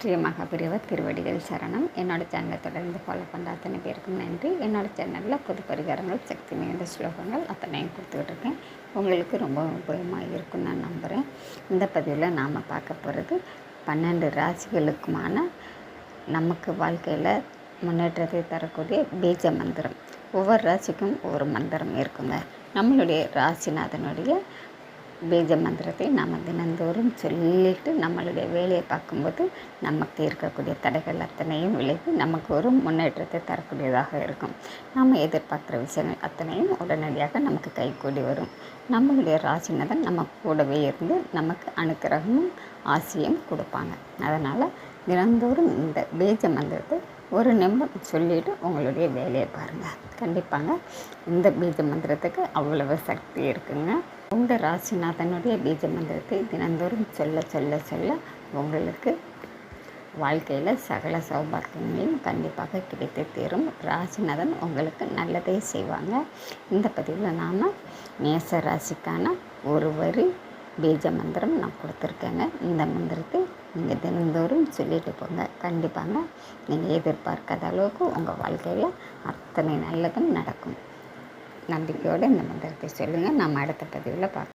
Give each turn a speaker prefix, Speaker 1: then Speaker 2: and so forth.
Speaker 1: ஸ்ரீ மகாபிரிவ திருவடிகள் சரணம். என்னோடய சேனலை தொடர்ந்து ஃபாலோ பண்ணுற அத்தனை பேருக்கும் நன்றி. என்னோடய சேனலில் பொது பரிகாரங்கள், சக்தி நிறைந்த ஸ்லோகங்கள் அத்தனையும் கொடுத்துக்கிட்டு இருக்கேன். உங்களுக்கு ரொம்ப உபயோகமாக இருக்குன்னு நான் நம்புகிறேன். இந்த பதிவில் நாம் பார்க்க போகிறது 12 ராசிகளுக்குமான நமக்கு வாழ்க்கையில் முன்னேற்றத்தை தரக்கூடிய பீஜ மந்திரம். ஒவ்வொரு ராசிக்கும் ஒவ்வொரு மந்திரம் இருக்குங்க. நம்மளுடைய ராசிநாதனுடைய பீஜ மந்திரத்தை நாம் தினந்தோறும் சொல்லிட்டு நம்மளுடைய வேலையை பார்க்கும்போது நமக்கு இருக்கக்கூடிய தடைகள் அத்தனையும் விலகி நமக்கு ஒரு முன்னேற்றத்தை தரக்கூடியதாக இருக்கும். நாம் எதிர்பார்க்குற விஷயங்கள் அத்தனையும் உடனடியாக நமக்கு கைகூடி வரும். நம்மளுடைய ராசிநாதன் நம்ம கூடவே இருந்து நமக்கு அனுக்கிரகமும் ஆசையும் கொடுப்பாங்க. அதனால் தினந்தோறும் இந்த பீஜ மந்திரத்தை ஒரு நிமிடம் சொல்லிவிட்டு உங்களுடைய வேலையை பாருங்கள். கண்டிப்பாங்க இந்த பீஜ மந்திரத்துக்கு அவ்வளவு சக்தி இருக்குங்க. உங்கள் ராசிநாதனுடைய பீஜ மந்திரத்தை தினந்தோறும் சொல்ல சொல்ல சொல்ல உங்களுக்கு வாழ்க்கையில் சகல சௌபாக்கியங்களையும் கண்டிப்பாக கிடைத்து தீரும். ராசிநாதன் உங்களுக்கு நல்லதே செய்வாங்க. இந்த பதிவில் நாம் மேச ராசிக்கான ஒரு வரி பீஜ மந்திரம் நான் கொடுத்துருக்கேங்க. இந்த மந்திரத்தை நீங்கள் தினந்தோறும் சொல்லிட்டு போங்க. கண்டிப்பாங்க நீங்கள் எதிர்பார்க்காத அளவுக்கு உங்கள் வாழ்க்கையில் அத்தனை நல்லதும் நடக்கும். நம்பிக்கையோடு இந்த மந்திரத்தை சொல்லுங்கள். நம்ம அடுத்த பதிவில் பார்க்கலாம்.